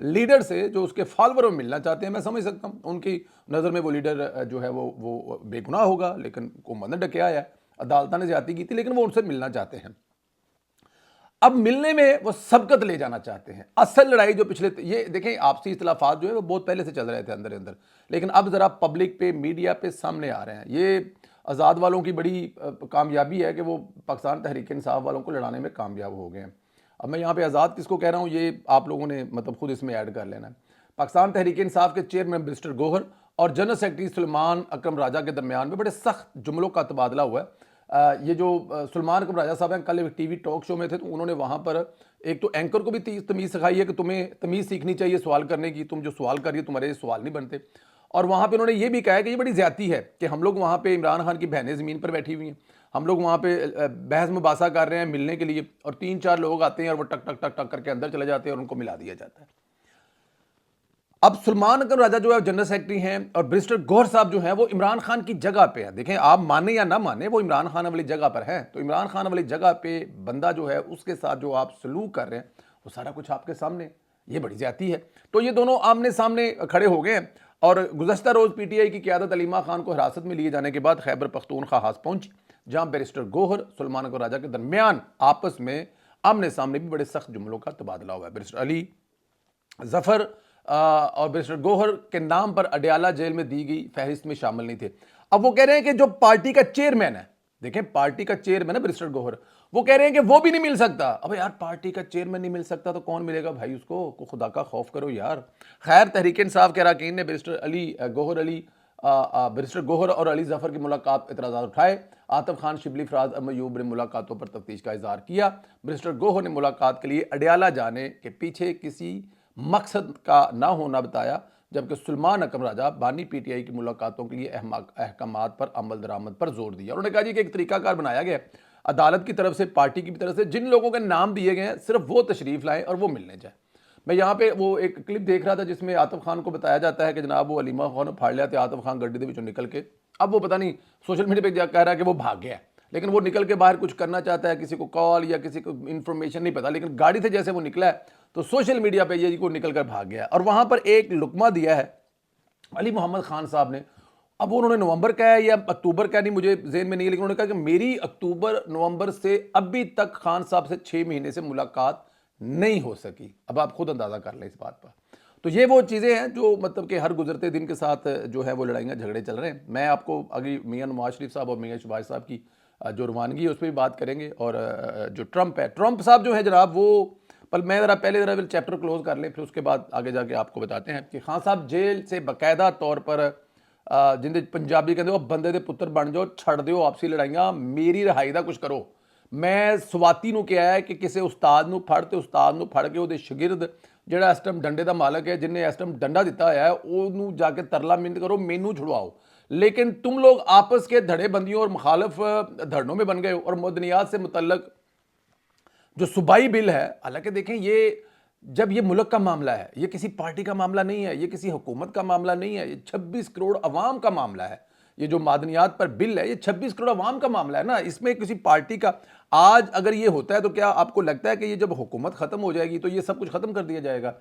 Leader سے جو اس کے فالوور میں ملنا چاہتے ہیں. میں سمجھ سکتا ہوں ان کی نظر میں وہ لیڈر جو ہے وہ بے گناہ ہوگا, لیکن حکومت نے ڈکیا ہے, عدالتوں نے زیادتی کی تھی, لیکن وہ ان سے ملنا چاہتے ہیں. اب ملنے میں وہ سبقت لے جانا چاہتے ہیں. اصل لڑائی جو پچھلے یہ دیکھیں آپسی اختلافات جو ہے وہ بہت پہلے سے چل رہے تھے اندر, لیکن اب ذرا پبلک پہ میڈیا پہ سامنے آ رہے ہیں. یہ آزاد والوں کی بڑی کامیابی ہے کہ وہ پاکستان تحریک انصاف والوں کو لڑانے میں کامیاب ہو گئے ہیں. اب میں یہاں پہ آزاد کس کو کہہ رہا ہوں یہ آپ لوگوں نے مطلب خود اس میں ایڈ کر لینا ہے. پاکستان تحریک انصاف کے چیئرمین برسٹر گوہر اور جنرل سیکرٹری سلمان اکرم راجہ کے درمیان میں بڑے سخت جملوں کا تبادلہ ہوا ہے. یہ جو سلمان اکرم راجہ صاحب ہیں کل ایک ٹی وی ٹاک شو میں تھے, تو انہوں نے وہاں پر ایک تو اینکر کو بھی تمیز سکھائی ہے کہ تمہیں تمیز سیکھنی چاہیے سوال کرنے کی, تم جو سوال کر رہی ہو تمہارے سوال نہیں بنتے. اور وہاں پہ انہوں نے یہ بھی کہا ہے کہ یہ بڑی زیادتی ہے کہ ہم لوگ وہاں پہ عمران خان کی بہنیں زمین پر بیٹھی ہوئی ہیں, ہم لوگ وہاں پہ بحث مباحثہ کر رہے ہیں ملنے کے لیے, اور 3-4 لوگ آتے ہیں اور وہ ٹک ٹک ٹک ٹک کر کے اندر چلے جاتے ہیں اور ان کو ملا دیا جاتا ہے. اب سلمان اکرم راجہ جو ہے جنرل سیکرٹری ہیں اور برسٹر گوہر صاحب جو ہیں وہ عمران خان کی جگہ پہ ہیں. دیکھیں آپ مانیں یا نہ مانیں وہ عمران خان والی جگہ پر ہیں, تو عمران خان والی جگہ پہ بندہ جو ہے اس کے ساتھ جو آپ سلوک کر رہے ہیں وہ سارا کچھ آپ کے سامنے, یہ بڑی زیادتی ہے. تو یہ دونوں آمنے سامنے کھڑے ہو گئے ہیں, اور گزشتہ روز پی ٹی آئی کی قیادت علیمہ خان کو حراست میں لیے جانے کے بعد خیبر پختونخوا ہاس پہنچی, جہاں بیرسٹر گوہر سلمان اکرم راجہ کے درمیان آپس میں آمنے سامنے بھی بڑے سخت جملوں کا تبادلہ ہوا ہے. بیرسٹر علی ظفر اور بیرسٹر گوہر کے نام پر اڈیالہ جیل میں دی گئی فہرست میں شامل نہیں تھے. اب وہ کہہ رہے ہیں کہ جو پارٹی کا چیئرمین ہے, دیکھیں بیرسٹر چیئرمین ہے بیرسٹر گوہر, وہ کہہ رہے ہیں کہ وہ بھی نہیں مل سکتا. اب یار پارٹی کا چیئرمین نہیں مل سکتا تو کون ملے گا بھائی اس کو خدا کا خوف کرو یار. خیر تحریک انصاف کے اراکین نے بیرسٹر گوہر اور علی ظفر کی ملاقات اعتراضات اٹھائے. عاطف خان شبلی فراز میوب نے ملاقاتوں پر تفتیش کا اظہار کیا. بیرسٹر گوہر نے ملاقات کے لیے اڈیالہ جانے کے پیچھے کسی مقصد کا نہ ہونا بتایا, جبکہ سلمان اکرم راجہ بانی پی ٹی آئی کی ملاقاتوں کے لیے احکامات پر عمل درآمد پر زور دیا. انہوں نے کہا جی کہ ایک طریقہ کار بنایا گیا ہے عدالت کی طرف سے, پارٹی کی طرف سے, جن لوگوں کے نام دیے گئے ہیں صرف وہ تشریف لائیں اور وہ ملنے جائیں. میں یہاں پہ وہ ایک کلپ دیکھ رہا تھا جس میں عاطف خان کو بتایا جاتا ہے کہ جناب وہ علیمہ خان پھاڑ لیا تھا, عاطف خان گڈی دے وچوں نکل کے, اب وہ پتہ نہیں سوشل میڈیا پہ کہہ رہا ہے کہ وہ بھاگ گیا, لیکن وہ نکل کے باہر کچھ کرنا چاہتا ہے, کسی کو کال یا کسی کو انفارمیشن نہیں پتا, لیکن گاڑی سے جیسے وہ نکلا ہے تو سوشل میڈیا پہ یہ کو نکل کر بھاگ گیا. اور وہاں پر ایک لقمہ دیا ہے علی محمد خان صاحب نے, اب انہوں نے نومبر کا ہے یا اکتوبر کا نہیں مجھے ذہن میں نہیں, لیکن انہوں نے کہا کہ میری اکتوبر نومبر سے ابھی تک خان صاحب سے 6 مہینے سے ملاقات نہیں ہو سکی. اب آپ خود اندازہ کر لیں اس بات پر. تو یہ وہ چیزیں ہیں جو مطلب کہ ہر گزرتے دن کے ساتھ جو ہے وہ لڑائیاں جھگڑے چل رہے ہیں. میں آپ کو اگلی میاں نواز شریف صاحب اور میاں شہباز صاحب کی جو روانگی ہے اس پہ بھی بات کریں گے, اور جو ٹرمپ صاحب جو ہے جناب وہ میں پہلے چیپٹر کلوز کر لیں, پھر اس کے بعد آگے جا کے آپ کو بتاتے ہیں کہ خان صاحب جیل سے باقاعدہ طور پر جن پنجابی کہتے ہو بندے دے پتر بن جاؤ, چھڑ دیو آپسی لڑائیاں, میری رہائی دا کچھ کرو. میں سواتی نو کیا ہے کہ کسی استاد نو پھڑ تے استاد نو پھڑ کے وہ شگرد جہاں اس ٹائم ڈنڈے دا مالک ہے, جن نے اس ٹائم ڈنڈا دیتا ہے, وہ جا کے ترلا منت کرو مینو چھڑواؤ. لیکن تم لوگ آپس کے دھڑے بندیوں اور مخالف دھڑنوں میں بن گئے ہو, اور مدنیات سے متعلق جو صوبائی بل ہے, حالانکہ دیکھیں یہ جب یہ ملک کا معاملہ ہے, یہ کسی پارٹی کا معاملہ نہیں ہے, یہ کسی حکومت کا معاملہ نہیں ہے, یہ 26 کروڑ عوام کا معاملہ ہے. یہ جو معدنیات پر بل ہے یہ 26 کروڑ عوام کا معاملہ ہے نا, اس میں کسی پارٹی کا. آج اگر یہ ہوتا ہے تو کیا آپ کو لگتا ہے کہ یہ جب حکومت ختم ہو جائے گی تو یہ سب کچھ ختم کر دیا جائے گا؟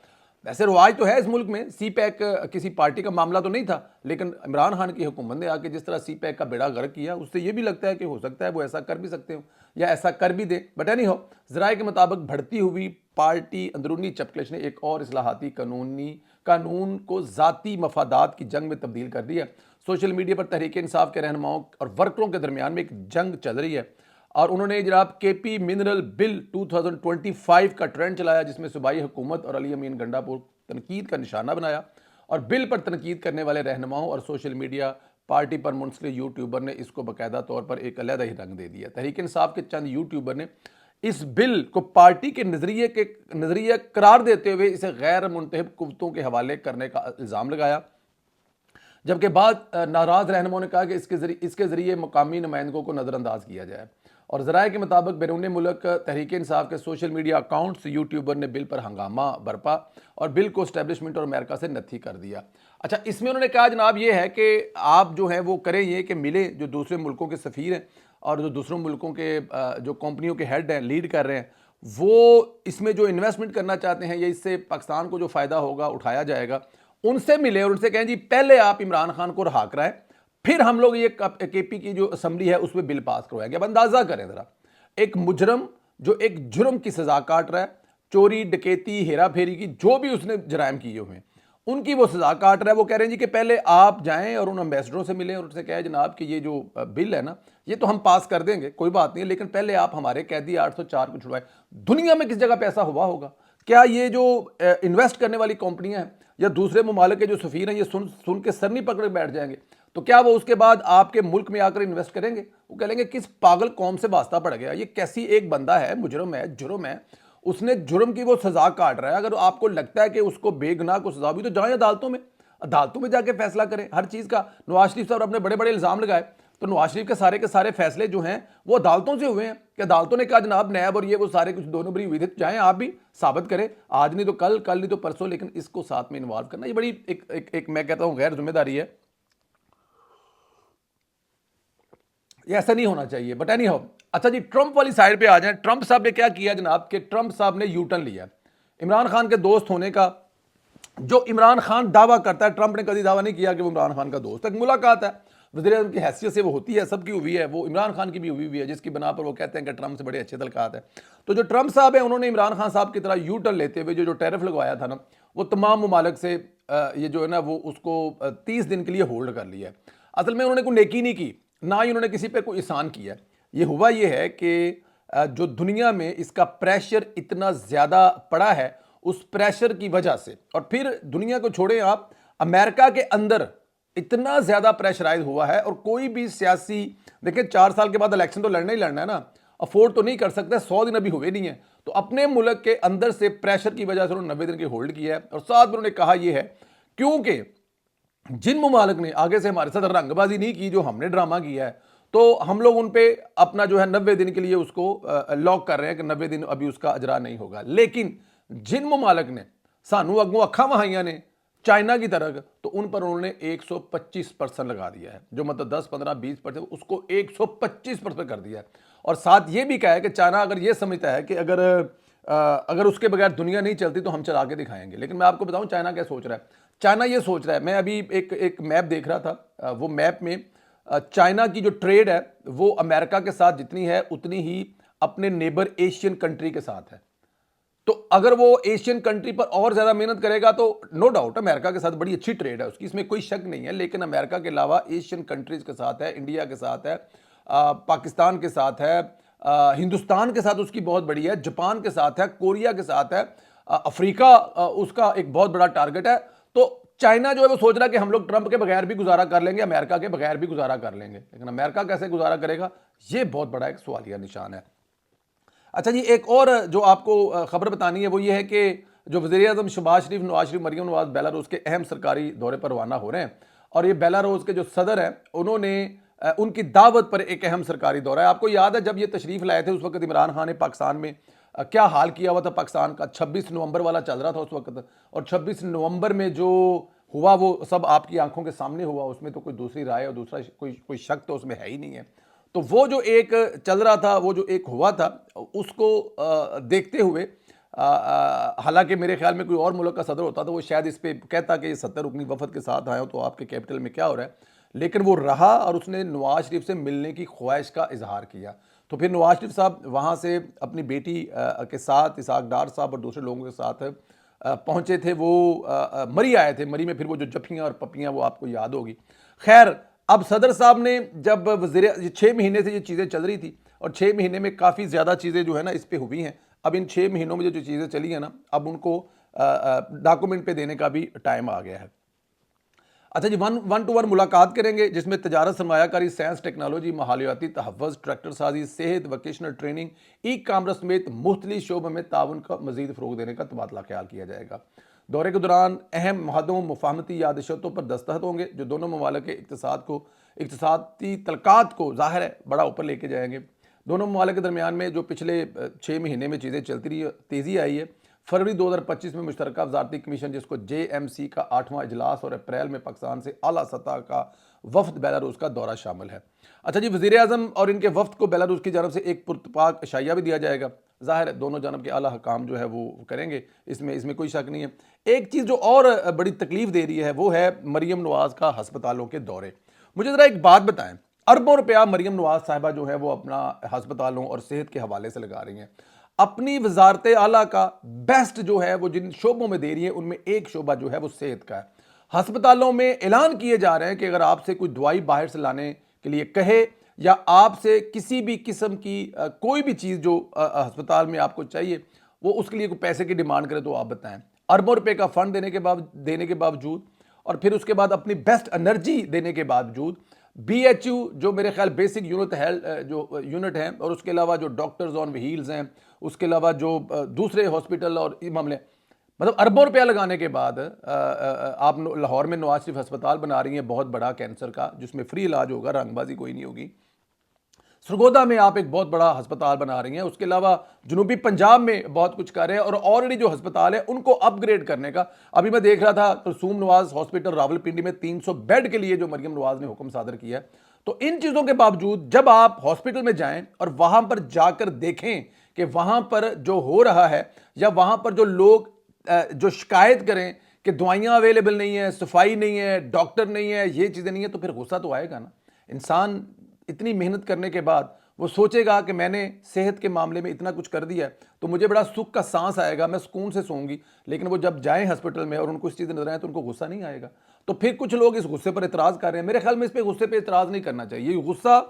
ویسے رواج تو ہے اس ملک میں, سی پیک کسی پارٹی کا معاملہ تو نہیں تھا, لیکن عمران خان کی حکومت نے آ کے جس طرح سی پیک کا بیڑا غرق کیا, اس سے یہ بھی لگتا ہے کہ ہو سکتا ہے وہ ایسا کر بھی سکتے ہوں یا ایسا کر بھی دیں. بٹ اینی ہو, ذرائع کے مطابق بڑھتی ہوئی پارٹی اندرونی چپکلش نے ایک اور اصلاحاتی قانون کو ذاتی مفادات کی جنگ میں تبدیل کر دیا. سوشل میڈیا پر تحریک انصاف کے رہنماؤں اور ورکروں کے درمیان میں ایک جنگ چل رہی ہے, اور انہوں نے جناب کے پی منرل بل 2025 کا ٹرینڈ چلایا, جس میں صوبائی حکومت اور علی امین گنڈا کو تنقید کا نشانہ بنایا, اور بل پر تنقید کرنے والے رہنماؤں اور سوشل میڈیا پارٹی پر منسلک یوٹیوبر نے اس کو باقاعدہ طور پر ایک علیحدہ ہی رنگ دے دیا. تحریک انصاف کے چند یوٹیوبر نے اس بل کو پارٹی کے نظریہ قرار دیتے ہوئے اسے غیر منتخب قوتوں کے حوالے کرنے کا الزام لگایا, جبکہ بعض ناراض رہنماؤں نے کہا کہ اس کے ذریعے مقامی نمائندگوں کو نظر انداز کیا جائے. اور ذرائع کے مطابق بیرون ملک تحریک انصاف کے سوشل میڈیا اکاؤنٹس یوٹیوبر نے بل پر ہنگامہ برپا اور بل کو اسٹیبلشمنٹ اور امریکہ سے نتھی کر دیا. اچھا, اس میں انہوں نے کہا جناب یہ ہے کہ آپ جو ہیں وہ کریں یہ کہ ملیں جو دوسرے ملکوں کے سفیر ہیں اور جو دوسروں ملکوں کے جو کمپنیوں کے ہیڈ ہیں لیڈ کر رہے ہیں, وہ اس میں جو انویسٹمنٹ کرنا چاہتے ہیں یا اس سے پاکستان کو جو فائدہ ہوگا اٹھایا جائے گا، ان سے ملے اور ان سے کہیں جی پہلے آپ عمران خان کو رہا کرائیں، پھر ہم لوگ یہ کے پی کی جو اسمبلی ہے اس میں بل پاس کروائیں گے۔ اب اندازہ کریں ذرا، ایک مجرم جو ایک جرم کی سزا کاٹ رہا ہے، چوری ڈکیتی ہیرا پھیری کی جو بھی اس نے جرائم کیے ہوئے ہیں ان کی وہ سزا کاٹ رہا ہے، وہ کہہ رہے ہیں جی کہ پہلے آپ جائیں اور ان امبیسڈروں سے ملیں اور ان سے کہیں جناب کہ یہ جو بل ہے نا یہ تو ہم پاس کر دیں گے، کوئی بات نہیں ہے، لیکن پہلے آپ ہمارے قیدی 804 کو چھڑوائیں۔ دنیا میں کس جگہ پہ ایسا ہوا ہوگا؟ کیا یہ جو انویسٹ کرنے والی کمپنیاں ہیں یا دوسرے ممالک کے جو سفیر ہیں یہ سن کے سر نہیں پکڑ بیٹھ جائیں گے؟ تو کیا وہ اس کے بعد آپ کے ملک میں آ کر انویسٹ کریں گے؟ وہ کہیں گے کس پاگل قوم سے واسطہ پڑ گیا، یہ کیسی ایک بندہ ہے، مجرم ہے، جرم ہے، اس نے جرم کی وہ سزا کاٹ رہا ہے، اگر آپ کو لگتا ہے کہ اس کو بے گناہ کو سزا ہوئی تو جائیں عدالتوں میں جا کے فیصلہ کریں ہر چیز کا۔ نواز شریف صاحب اپنے بڑے بڑے الزام لگائے تو نواز شریف کے سارے فیصلے جو ہیں وہ عدالتوں سے ہوئے ہیں کہ عدالتوں نے کہا جناب نیب اور یہ وہ سارے کچھ دونوں بری ہوئی تھے، جائیں آپ بھی ثابت کریں، آج نہیں تو کل، کل نہیں تو پرسوں، لیکن اس کو ساتھ میں انوالو کرنا یہ بڑی ایک میں کہتا ہوں غیر ذمہ داری ہے، یہ ایسا نہیں ہونا چاہیے۔ بٹ اینی ہاؤ، اچھا جی ٹرمپ والی سائڈ پہ آ جائیں۔ ٹرمپ صاحب نے کیا کیا جناب کہ ٹرمپ صاحب نے یو ٹرن لیا عمران خان کے دوست ہونے کا، جو عمران خان دعویٰ کرتا ہے، ٹرمپ نے کبھی دعویٰ نہیں کیا کہ وہ عمران خان کا دوست ہے، ایک ملاقات ہے وزیر اعظم کی حیثیت سے وہ ہوتی ہے، سب کی ہوئی ہے، وہ عمران خان کی بھی ہوئی ہے، جس کی بنا پر وہ کہتے ہیں کہ ٹرمپ سے بڑے اچھے تعلقات ہیں۔ تو جو ٹرمپ صاحب ہیں انہوں نے عمران خان صاحب کی طرح یو ٹرن لیتے ہوئے جو ٹیرف لگوایا تھا نا وہ تمام ممالک سے یہ جو ہے نا وہ اس کو 30 دن کے لیے ہولڈ کر لیا ہے۔ اصل میں انہوں نے کوئی نیکی نہیں کی، نہ ہی انہوں نے کسی پہ کوئی احسان کیا ہے۔ یہ ہوا یہ ہے کہ جو دنیا میں اس کا پریشر اتنا زیادہ پڑا ہے، اس پریشر کی وجہ سے، اور پھر دنیا کو چھوڑیں آپ، امریکہ کے اندر اتنا زیادہ پریشرائز ہوا ہے، اور کوئی بھی سیاسی دیکھیں 4 سال کے بعد الیکشن تو لڑنا ہی لڑنا ہے نا، افورڈ تو نہیں کر سکتے، 100 دن ابھی ہوئے نہیں ہیں، تو اپنے ملک کے اندر سے پریشر کی وجہ سے انہوں نے 90 دن کی ہولڈ کیا ہے، اور ساتھ میں انہوں نے کہا یہ ہے کیونکہ جن ممالک نے آگے سے ہمارے ساتھ رنگ بازی نہیں کی، جو ہم نے ڈرامہ کیا ہے، تو ہم لوگ ان پہ اپنا جو ہے 90 دن کے لیے اس کو لاک کر رہے ہیں کہ 90 دن ابھی اس کا اجرا نہیں ہوگا۔ لیکن جن ممالک نے سانو اگوں اکھاں وہائیاں نے چائنا کی طرح، تو ان پر انہوں نے 125% لگا دیا ہے، جو مطلب 10 15 20% اس کو 125% کر دیا ہے، اور ساتھ یہ بھی کہا ہے کہ چائنا اگر یہ سمجھتا ہے کہ اگر اس کے بغیر دنیا نہیں چلتی تو ہم چلا کے دکھائیں گے۔ لیکن میں آپ کو بتاؤں چائنا کیا سوچ رہا ہے، چائنا یہ سوچ رہا ہے، میں ابھی ایک میپ دیکھ رہا تھا، وہ میپ میں چائنا کی جو ٹریڈ ہے وہ امریکہ کے ساتھ جتنی ہے اتنی ہی اپنے نیبر ایشین کنٹری کے ساتھ ہے، تو اگر وہ ایشین کنٹری پر اور زیادہ محنت کرے گا تو نو ڈاؤٹ امریکہ کے ساتھ بڑی اچھی ٹریڈ ہے اس کی، اس میں کوئی شک نہیں ہے، لیکن امریکہ کے علاوہ ایشین کنٹریز کے ساتھ ہے، انڈیا کے ساتھ ہے، پاکستان کے ساتھ ہے، ہندوستان کے ساتھ اس کی بہت بڑی ہے، جاپان کے ساتھ ہے، کوریا کے ساتھ ہے، افریقہ اس کا ایک بہت بڑا ٹارگٹ ہے۔ تو چائنا جو ہے وہ سوچ رہا ہے کہ ہم لوگ ٹرمپ کے بغیر بھی گزارا کر لیں گے، امریکہ کے بغیر بھی گزارا کر لیں گے، لیکن امریکہ کیسے گزارا کرے گا، یہ بہت بڑا ایک سوالیہ نشان ہے۔ اچھا جی ایک اور جو آپ کو خبر بتانی ہے وہ یہ ہے کہ جو وزیر اعظم شہباز شریف، نواز شریف، مریم نواز بیلاروس کے اہم سرکاری دورے پر روانہ ہو رہے ہیں، اور یہ بیلاروس کے جو صدر ہیں انہوں نے ان کی دعوت پر ایک اہم سرکاری دورہ ہے۔ آپ کو یاد ہے جب یہ تشریف لائے تھے اس وقت عمران خان نے پاکستان میں کیا حال کیا ہوا تھا، پاکستان کا 26 نومبر والا چل رہا تھا اس وقت، اور 26 نومبر میں جو ہوا وہ سب آپ کی آنکھوں کے سامنے ہوا، اس میں تو کوئی دوسری رائے اور دوسرا کوئی شک تو اس میں ہے ہی نہیں ہے۔ تو وہ جو ایک چل رہا تھا، وہ جو ایک ہوا تھا، اس کو دیکھتے ہوئے حالانکہ میرے خیال میں کوئی اور ملک کا صدر ہوتا تو وہ شاید اس پہ کہتا کہ یہ 70 رکنی وفد کے ساتھ آئے ہو تو آپ کے کیپٹل میں کیا ہو رہا ہے، لیکن وہ رہا اور اس نے نواز شریف سے ملنے کی خواہش کا اظہار کیا۔ تو پھر نواز شریف صاحب وہاں سے اپنی بیٹی کے ساتھ، اسحاق ڈار صاحب اور دوسرے لوگوں کے ساتھ پہنچے تھے، وہ مری آئے تھے، مری میں پھر وہ جو جفیاں اور پپیاں وہ آپ کو یاد ہوگی۔ خیر اب صدر صاحب نے جب 6 مہینے سے یہ چیزیں چل رہی تھی، اور 6 مہینے میں کافی زیادہ چیزیں جو ہے نا اس پہ ہوئی ہیں، اب ان 6 مہینوں میں جو چیزیں چلی ہیں نا اب ان کو ڈاکومنٹ پہ دینے کا بھی ٹائم آ گیا ہے۔ اچھا جی 1 to 1 ملاقات کریں گے جس میں تجارت، سرمایہ کاری، سائنس، ٹیکنالوجی، ماحولیاتی تحفظ، ٹریکٹر سازی، صحت، ووکیشنل ٹریننگ، ای کامرس سمیت مختلف شعبوں میں تعاون کا مزید فروغ دینے کا تبادلہ خیال کیا جائے گا۔ دورے کے دوران اہم معاہدوں، مفاہمتی یادداشتوں پر دستخط ہوں گے جو دونوں ممالک کے اقتصادی تعلقات کو ظاہر ہے بڑا اوپر لے کے جائیں گے۔ دونوں ممالک کے درمیان میں جو پچھلے 6 مہینے میں چیزیں چلتی رہی، تیزی آئی ہے۔ فروری 2025 میں مشترکہ وزارتی کمیشن جس کو JMC کا 8واں اجلاس، اور اپریل میں پاکستان سے اعلیٰ سطح کا وفد بیلاروس کا دورہ شامل ہے۔ اچھا جی وزیر اعظم اور ان کے وفد کو بیلاروس کی جانب سے ایک پرتپاک عشائیہ بھی دیا جائے گا۔ ظاہر ہے دونوں جانب کے اعلیٰ حکام جو ہے وہ کریں گے، اس میں کوئی شک نہیں ہے۔ ایک چیز جو اور بڑی تکلیف دے رہی ہے وہ ہے مریم نواز کا ہسپتالوں کے دورے۔ مجھے ذرا ایک بات بتائیں، اربوں روپیہ مریم نواز صاحبہ جو ہے وہ اپنا ہسپتالوں اور صحت کے حوالے سے لگا رہی ہیں، اپنی وزارت اعلیٰ کا بیسٹ جو ہے وہ جن شعبوں میں دے رہی ہیں ان میں ایک شعبہ جو ہے وہ صحت کا ہے۔ ہسپتالوں میں اعلان کیے جا رہے ہیں کہ اگر آپ سے کوئی دوائی باہر سے لانے کے لیے کہے یا آپ سے کسی بھی قسم کی کوئی بھی چیز جو ہسپتال میں آپ کو چاہیے وہ اس کے لیے کوئی پیسے کی ڈیمانڈ کرے تو آپ بتائیں، اربوں روپے کا فنڈ دینے کے باوجود اور پھر اس کے بعد اپنی بیسٹ انرجی دینے کے باوجود بی ایچ یو جو میرے خیال بیسک یونٹ ہیں اور اس کے علاوہ جو ڈاکٹرز آن وہیلز ہیں، اس کے علاوہ جو دوسرے ہاسپٹل اور معاملے، مطلب اربوں روپیہ لگانے کے بعد آپ لاہور میں نواز شریف ہسپتال بنا رہی ہیں بہت بڑا کینسر کا جس میں فری علاج ہوگا، رنگ بازی کوئی نہیں ہوگی۔ سرگودا میں آپ ایک بہت بڑا ہسپتال بنا رہی ہیں، اس کے علاوہ جنوبی پنجاب میں بہت کچھ کر رہے ہیں اور آلریڈی جو ہسپتال ہے ان کو اپ گریڈ کرنے کا، ابھی میں دیکھ رہا تھا کلثوم نواز ہاسپٹل راولپنڈی میں 300 بیڈ کے لیے جو مریم نواز نے حکم صادر کیا ہے۔ تو ان چیزوں کے باوجود جب آپ ہاسپٹل میں جائیں اور وہاں پر جا کر دیکھیں کہ وہاں پر جو ہو رہا ہے یا وہاں پر جو لوگ جو شکایت کریں کہ دوائیاں اویلیبل نہیں ہیں، صفائی نہیں ہے، ڈاکٹر نہیں ہے، یہ چیزیں نہیں ہیں، تو پھر غصہ تو آئے گا نا۔ انسان اتنی محنت کرنے کے بعد وہ سوچے گا کہ میں نے صحت کے معاملے میں اتنا کچھ کر دیا ہے تو مجھے بڑا سکھ کا سانس آئے گا، میں سکون سے سوں گی، لیکن وہ جب جائیں ہسپتال میں اور ان کو اس چیزیں نظر آئیں تو ان کو غصہ نہیں آئے گا۔ تو پھر کچھ لوگ اس غصے پر اعتراض کر رہے ہیں، میرے خیال میں اس پہ غصے پہ اعتراض نہیں کرنا چاہیے، یہ غصہ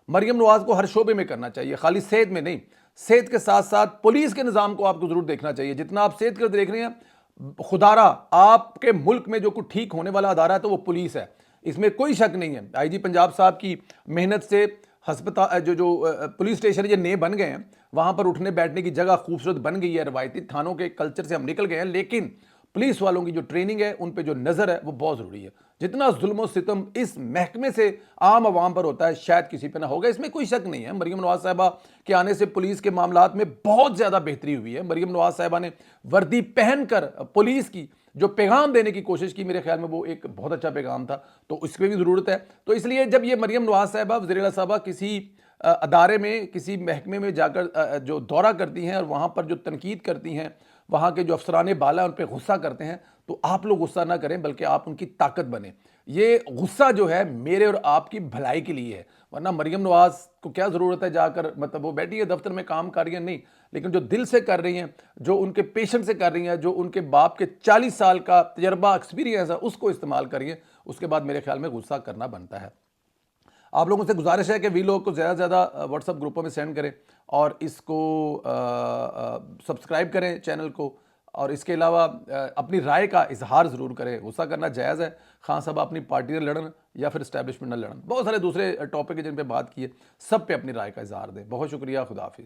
مریم نواز کو ہر شعبے میں کرنا چاہیے، خالی صحت میں نہیں، صحت کے ساتھ ساتھ پولیس کے نظام کو آپ کو ضرور دیکھنا چاہیے۔ جتنا آپ صحت کا دیکھ رہے ہیں، خدارہ آپ کے ملک میں جو کچھ ٹھیک ہونے والا ادارہ ہے تو وہ پولیس ہے، اس میں کوئی شک نہیں ہے۔ آئی جی پنجاب صاحب کی محنت سے ہسپتال جو پولیس اسٹیشن یہ نئے بن گئے ہیں، وہاں پر اٹھنے بیٹھنے کی جگہ خوبصورت بن گئی ہے، روایتی تھانوں کے کلچر سے ہم نکل گئے ہیں، لیکن پولیس والوں کی جو ٹریننگ ہے ان پہ جو نظر ہے وہ بہت ضروری ہے۔ جتنا ظلم و ستم اس محکمے سے عام عوام پر ہوتا ہے شاید کسی پہ نہ ہوگا، اس میں کوئی شک نہیں ہے۔ مریم نواز صاحبہ کے آنے سے پولیس کے معاملات میں بہت زیادہ بہتری ہوئی ہے۔ مریم نواز صاحبہ نے وردی پہن کر پولیس کی جو پیغام دینے کی کوشش کی، میرے خیال میں وہ ایک بہت اچھا پیغام تھا، تو اس پہ بھی ضرورت ہے۔ تو اس لیے جب یہ مریم نواز صاحبہ وزیر اعلیٰ صاحبہ کسی ادارے میں کسی محکمے میں جا کر جو دورہ کرتی ہیں اور وہاں پر جو تنقید کرتی ہیں، وہاں کے جو افسرانے بالا ان پہ غصہ کرتے ہیں، تو آپ لوگ غصہ نہ کریں بلکہ آپ ان کی طاقت بنیں۔ یہ غصہ جو ہے میرے اور آپ کی بھلائی کے لیے ہے، ورنہ مریم نواز کو کیا ضرورت ہے جا کر مطلب وہ بیٹھی ہے دفتر میں کام کر رہی ہیں، نہیں، لیکن جو دل سے کر رہی ہیں، جو ان کے پیشنٹ سے کر رہی ہیں، جو ان کے باپ کے 40 سال کا تجربہ ایکسپیرینس ہے اس کو استعمال کریے، اس کے بعد میرے خیال میں غصہ کرنا بنتا ہے۔ آپ لوگوں سے گزارش ہے کہ ویلوگ کو زیادہ سے زیادہ واٹس ایپ گروپوں میں سینڈ کریں اور اس کو سبسکرائب کریں چینل کو، اور اس کے علاوہ اپنی رائے کا اظہار ضرور کریں۔ غصہ کرنا جائز ہے، خان صاحب اپنی پارٹی سے لڑن یا پھر اسٹیبلشمنٹ نہ لڑن، بہت سارے دوسرے ٹاپک ہیں جن پہ بات کی ہے، سب پہ اپنی رائے کا اظہار دیں۔ بہت شکریہ، خدا حافظ۔